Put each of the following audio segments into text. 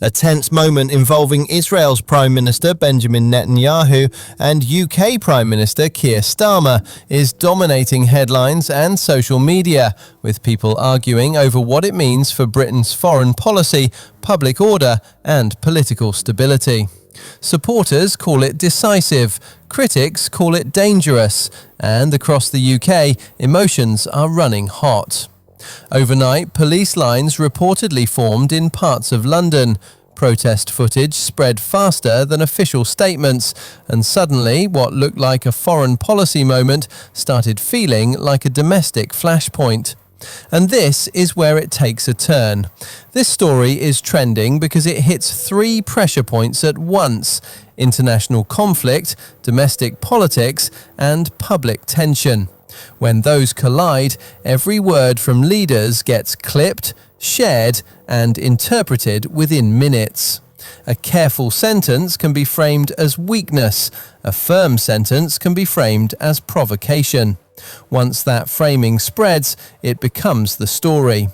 A tense moment involving Israel's Prime Minister Benjamin Netanyahu and UK Prime Minister Keir Starmer is dominating headlines and social media, with people arguing over what it means for Britain's foreign policy, public order and political stability. Supporters call it decisive, critics call it dangerous, and across the UK, emotions are running hot. Overnight, police lines reportedly formed in parts of London. Protest footage spread faster than official statements, and suddenly what looked like a foreign policy moment started feeling like a domestic flashpoint. And this is where it takes a turn. This story is trending because it hits three pressure points at once: international conflict, domestic politics, and public tension. When those collide, every word from leaders gets clipped, shared, and interpreted within minutes. A careful sentence can be framed as weakness. A firm sentence can be framed as provocation. Once that framing spreads, it becomes the story.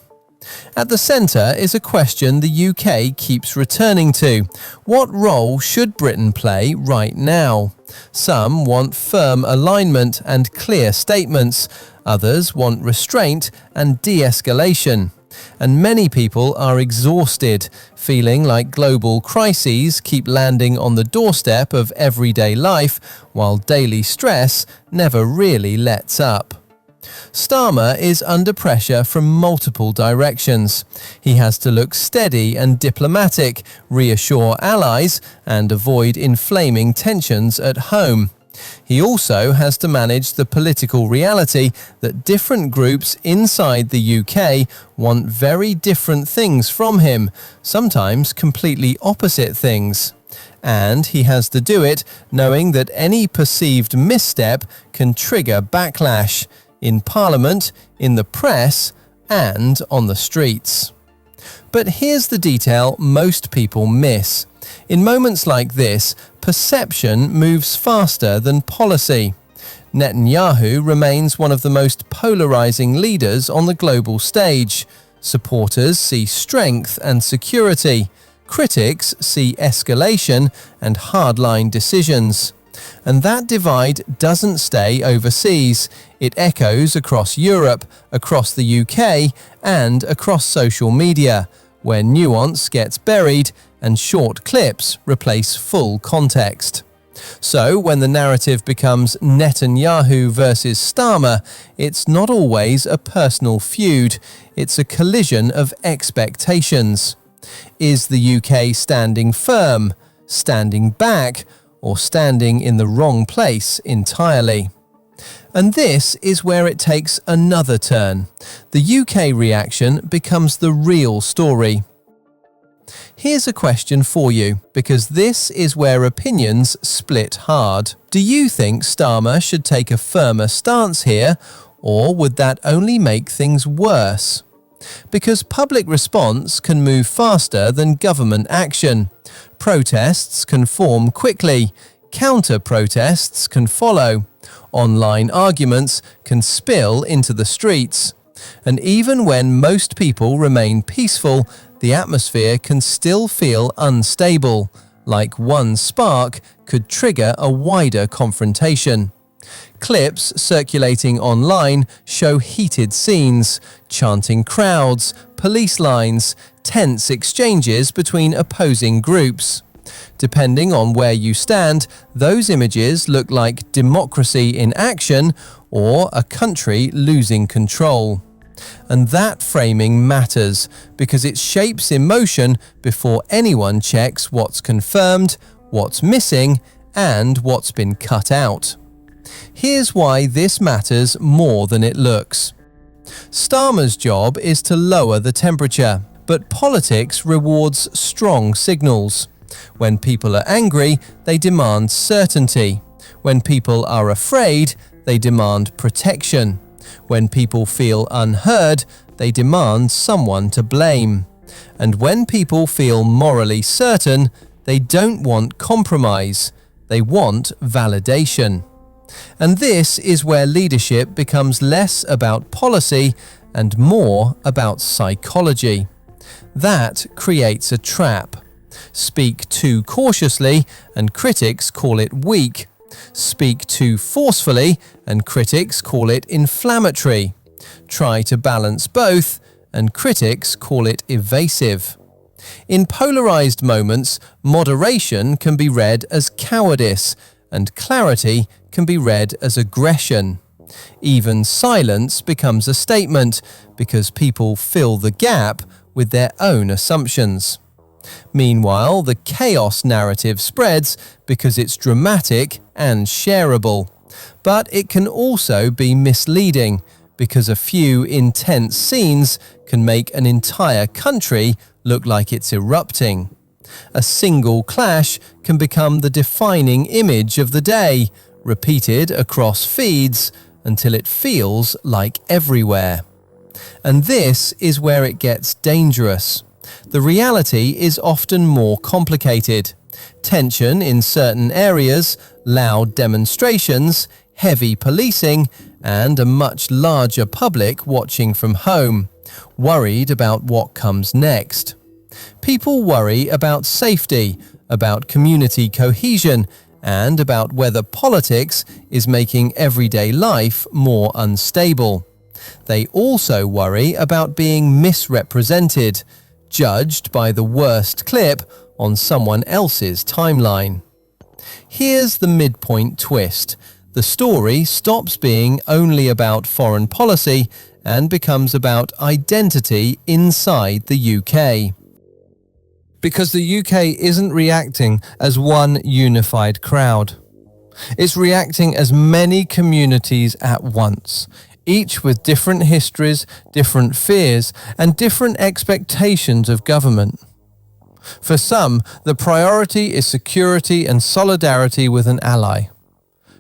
At the centre is a question the UK keeps returning to. What role should Britain play right now? Some want firm alignment and clear statements. Others want restraint and de-escalation. And many people are exhausted, feeling like global crises keep landing on the doorstep of everyday life, while daily stress never really lets up. Starmer is under pressure from multiple directions. He has to look steady and diplomatic, reassure allies, and avoid inflaming tensions at home. He also has to manage the political reality that different groups inside the UK want very different things from him, sometimes completely opposite things. And he has to do it knowing that any perceived misstep can trigger backlash in Parliament, in the press, and on the streets. But here's the detail most people miss. In moments like this, perception moves faster than policy. Netanyahu remains one of the most polarizing leaders on the global stage. Supporters see strength and security. Critics see escalation and hardline decisions. And that divide doesn't stay overseas. It echoes across Europe, across the UK, and across social media, where nuance gets buried and short clips replace full context. So when the narrative becomes Netanyahu versus Starmer, it's not always a personal feud, it's a collision of expectations. Is the UK standing firm, standing back, or standing in the wrong place entirely? And this is where it takes another turn. The UK reaction becomes the real story. Here's a question for you, because this is where opinions split hard. Do you think Starmer should take a firmer stance here, or would that only make things worse? Because public response can move faster than government action. Protests can form quickly. Counter-protests can follow. Online arguments can spill into the streets. And even when most people remain peaceful, the atmosphere can still feel unstable, like one spark could trigger a wider confrontation. Clips circulating online show heated scenes, chanting crowds, police lines, tense exchanges between opposing groups. Depending on where you stand, those images look like democracy in action or a country losing control. And that framing matters because it shapes emotion before anyone checks what's confirmed, what's missing, and what's been cut out. Here's why this matters more than it looks. Starmer's job is to lower the temperature, but politics rewards strong signals. When people are angry, they demand certainty. When people are afraid, they demand protection. When people feel unheard, they demand someone to blame. And when people feel morally certain, they don't want compromise. They want validation. And this is where leadership becomes less about policy and more about psychology. That creates a trap. Speak too cautiously, and critics call it weak. Speak too forcefully, and critics call it inflammatory. Try to balance both, and critics call it evasive. In polarized moments, moderation can be read as cowardice, and clarity can be read as aggression. Even silence becomes a statement because people fill the gap with their own assumptions. Meanwhile, the chaos narrative spreads because it's dramatic and shareable. But it can also be misleading because a few intense scenes can make an entire country look like it's erupting. A single clash can become the defining image of the day, repeated across feeds until it feels like everywhere. And this is where it gets dangerous. The reality is often more complicated. Tension in certain areas, loud demonstrations, heavy policing, and a much larger public watching from home, worried about what comes next. People worry about safety, about community cohesion, and about whether politics is making everyday life more unstable. They also worry about being misrepresented, judged by the worst clip on someone else's timeline. Here's the midpoint twist. The story stops being only about foreign policy and becomes about identity inside the UK. Because the UK isn't reacting as one unified crowd. It's reacting as many communities at once, each with different histories, different fears, and different expectations of government. For some, the priority is security and solidarity with an ally.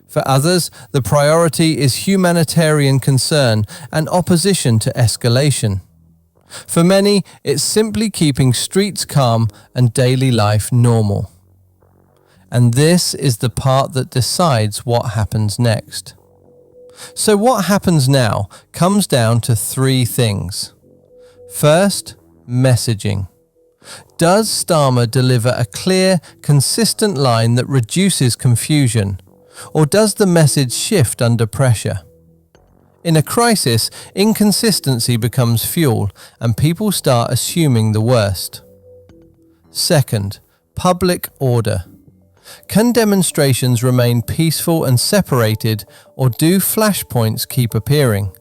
For others, the priority is humanitarian concern and opposition to escalation. For many, it's simply keeping streets calm and daily life normal. And this is the part that decides what happens next. So what happens now comes down to three things. First, messaging. Does Starmer deliver a clear, consistent line that reduces confusion? Or does the message shift under pressure? In a crisis, inconsistency becomes fuel and people start assuming the worst. Second, public order. Can demonstrations remain peaceful and separated, or do flashpoints keep appearing?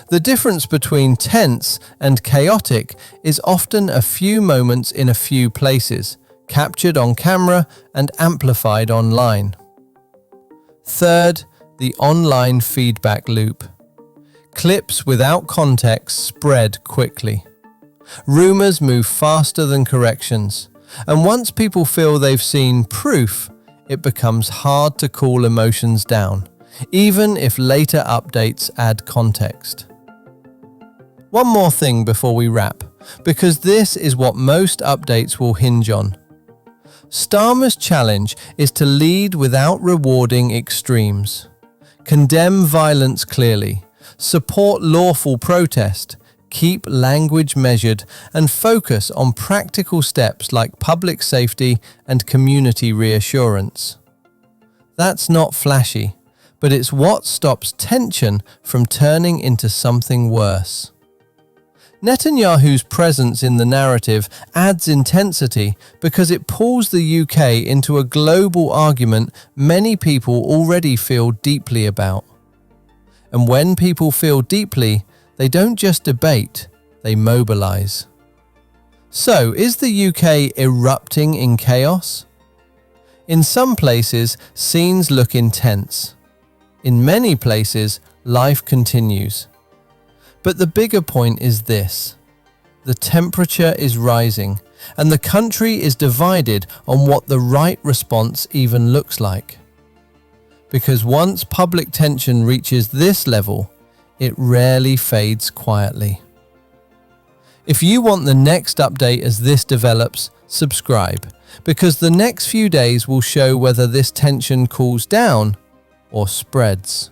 The difference between tense and chaotic is often a few moments in a few places, captured on camera and amplified online. Third, the online feedback loop. Clips without context spread quickly. Rumors move faster than corrections, and once people feel they've seen proof, it becomes hard to cool emotions down, even if later updates add context. One more thing before we wrap, because this is what most updates will hinge on. Starmer's challenge is to lead without rewarding extremes. Condemn violence clearly, support lawful protest, keep language measured, and focus on practical steps like public safety and community reassurance. That's not flashy, but it's what stops tension from turning into something worse. Netanyahu's presence in the narrative adds intensity because it pulls the UK into a global argument many people already feel deeply about. And when people feel deeply, they don't just debate, they mobilize. So, is the UK erupting in chaos? In some places, scenes look intense. In many places, life continues. But the bigger point is this: the temperature is rising, and the country is divided on what the right response even looks like. Because once public tension reaches this level, it rarely fades quietly. If you want the next update as this develops, subscribe, because the next few days will show whether this tension cools down or spreads.